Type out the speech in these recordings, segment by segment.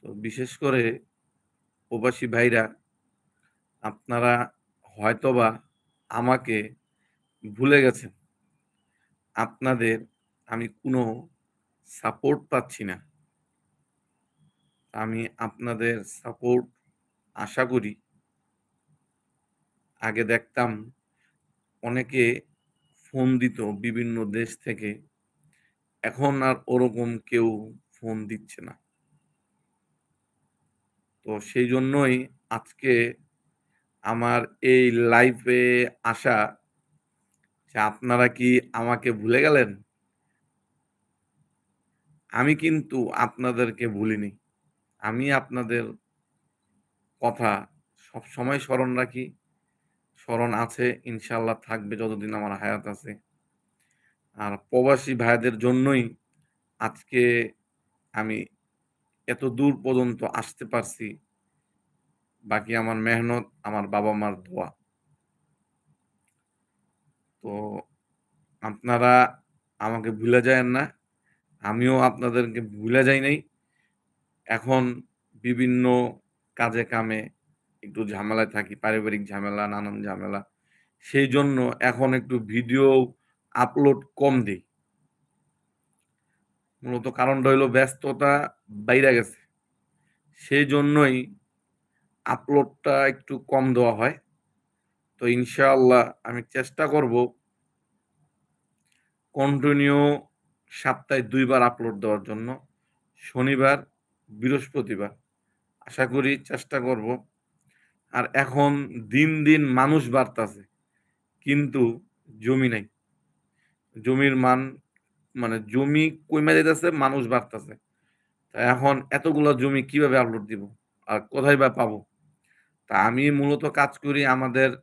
তো বিশেষ করে প্রবাসী ভাইরা আপনারা হয়তোবা আমাকে ভুলে গেছেন। আপনাদের আমি কোনো সাপোর্ট পাচ্ছি না। আমি আপনাদের সাপোর্ট আশা করি। আগে দেখতাম অনেকে ফোন দিত বিভিন্ন দেশ থেকে। এখন আর ওরকম কেউ ফোন দিচ্ছে না। তো সেইজন্যই আজকে আমার এই লাইভে আসা যে আপনারা কি আমাকে ভুলে গেলেন? আমি কিন্তু আপনাদেরকে ভুলিনি। আমি আপনাদের কথা সবসময় স্মরণ রাখি। স্মরণ আছে, ইনশাআল্লাহ থাকবে যতদিন আমার হায়াত আছে। আর প্রবাসী ভাইদের জন্যই আজকে আমি এত দূর পর্যন্ত আসতে পারছি। বাকি আমার মেহনত, আমার বাবা-মার দোয়া। তো আপনারা আমাকে ভুলে যায়েন না। আমিও আপনাদেরকে ভুলে যাই নাই। এখন বিভিন্ন কাজে কামে একটু ঝামেলায় থাকি, পারিবারিক ঝামেলা, নানান ঝামেলা। সেইজন্য এখন একটু ভিডিও আপলোড কম দেই। মূলত কারণটা হইলো ব্যস্ততা বাইরা গেছে। সেইজন্যই আপলোডটা একটু কম দেওয়া হয়। তো ইনশাআল্লাহ আমি চেষ্টা করব কন্টিনিউ সপ্তাহে ২ বার আপলোড দেওয়ার জন্য। শনিবার, বৃহস্পতিবার। আশা করি চেষ্টা করব। আর এখন দিন, দিন মানুষ বাড়তাছে। কিন্তু জমি নাই। জমির মান মানে জমি কইমা যাইতেছে, মানুষ বাড়তাছে। তা এখন এতগুলা জমি কিভাবে আপলোড দিব? আর কোথায় বা পাবো? তা আমি মূলত কাজ করি আমাদের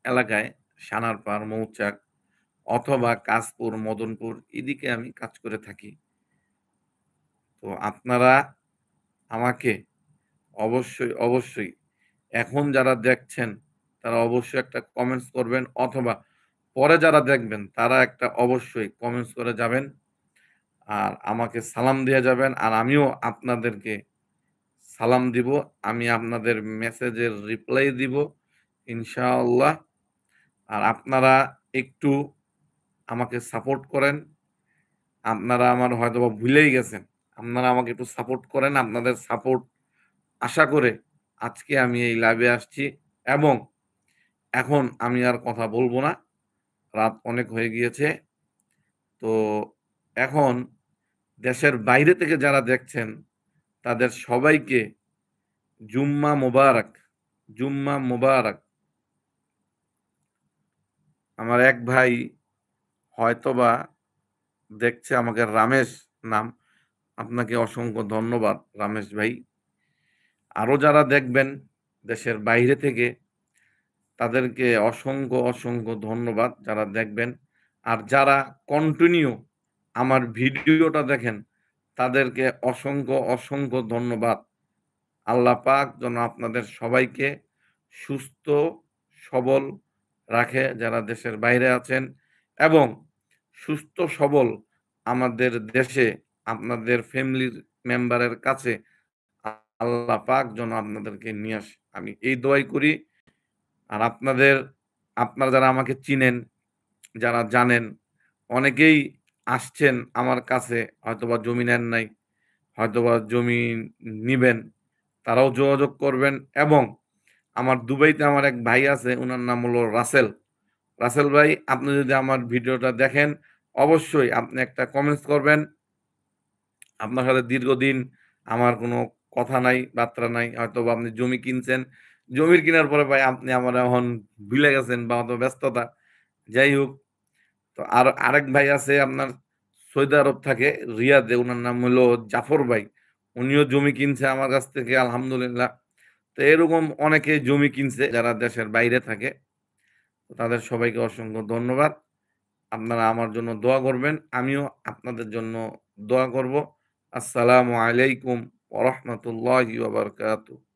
এলাকায় সানারপাড়, মৌচাক অথবা কাশপুর, মদনপুর এদিকে আমি কাজ করে থাকি। তো আপনারা আমাকে অবশ্যই, অবশ্যই এখন যারা দেখছেন তারা অবশ্যই একটা কমেন্টস করবেন অথবা পরে যারা দেখবেন তারা একটা অবশ্যই কমেন্টস করে যাবেন। আর আমাকে সালাম দিয়ে যাবেন। আর আমিও আপনাদেরকে সালাম দিব। আমি আপনাদের মেসেজের রিপ্লাই দিব ইনশাআল্লাহ। আর আপনারা একটু আমাকে সাপোর্ট করেন। আপনারা আমার হয়তোবা ভুলেই গেছেন। আপনারা আমাকে একটু সাপোর্ট করেন। আপনাদের সাপোর্ট আশা করে আজকে আমি এই লাইভে আসছি এবং এখন আমি আর কথা বলব না। রাত অনেক হয়ে গিয়েছে। তো এখন দেশের বাইরে থেকে যারা দেখছেন তাদের সবাইকে জুম্মা মোবারক, জুম্মা মোবারক। আমার এক ভাই হয়তোবা দেখছে আমাকে রামেশ নাম। আপনাকে অসংখ্য ধন্যবাদ রামেশ ভাই। আরো যারা দেখবেন দেশের বাইরে থেকে তাদেরকে অসংখ্য, অসংখ্য ধন্যবাদ যারা দেখবেন। আর যারা কন্টিনিউ আমার ভিডিওটা দেখেন তাদেরকে অসংখ্য, অসংখ্য ধন্যবাদ। আল্লাহ পাক যেন আপনাদের সবাইকে সুস্থ সবল রাখে যারা দেশের বাইরে আছেন এবং সুস্থ সবল আমাদের দেশে আপনাদের ফ্যামিলির মেম্বারের কাছে আল্লাহ পাক যেন আপনাদেরকে নিয়ে আসে। আমি এই দোয়াই করি। আর আপনারা যারা আমাকে চিনেন, যারা জানেন, অনেকেই আসছেন আমার কাছে হয়তোবা জমি নেন নাই, হয়তোবা জমি নিবেন। তারাও যোগাযোগ করবেন এবং আমার দুবাইতে আমার এক ভাই আছে, উনার নাম হলো রাসেল। রাসেল ভাই আপনি যদি আমার ভিডিওটা দেখেন, অবশ্যই আপনি একটা কমেন্টস করবেন। আপনার সাথে দীর্ঘদিন আমার কোনো কথা নাই, বার্তা নাই। হয়তোবা আপনি জমি কিনছেন। জমির কিনার পরে ভাই আপনি আমার এখন ভুলে গেছেন বা অত ব্যস্ততা। যাই হোক, তো আর আরেক ভাই আছে আপনার সৌদি আরব থাকে, রিয়াদে। উনার নাম হলো জাফর ভাই। উনিও জমি কিনছে আমার কাছ থেকে আলহামদুলিল্লাহ। তো এরকম অনেকে জমি কিনছে যারা দেশের বাইরে থাকে। তো তাদের সবাইকে অসংখ্য ধন্যবাদ। আপনারা আমার জন্য দোয়া করবেন। আমিও আপনাদের জন্য দোয়া করব। আসসালামু আলাইকুম ওয়া রাহমাতুল্লাহি ওয়া বারাকাতুহু।